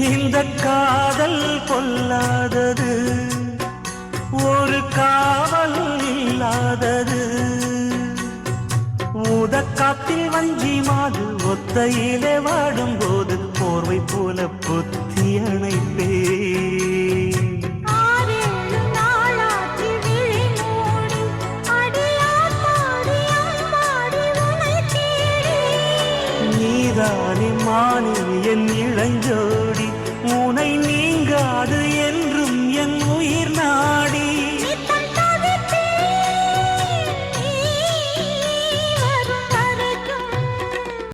இந்த காதல் கொல்லாதது ஒரு காவல் இல்லாதது ஊதக்காத்தில் வஞ்சி மாது ஒத்தையிலே வாடும்போது போர்வை போல பொத்தி அணைப்பே நீதானே மானே என் இளஞ்சோடி உனை நீங்காது என்றும் என் உயிர் நாடி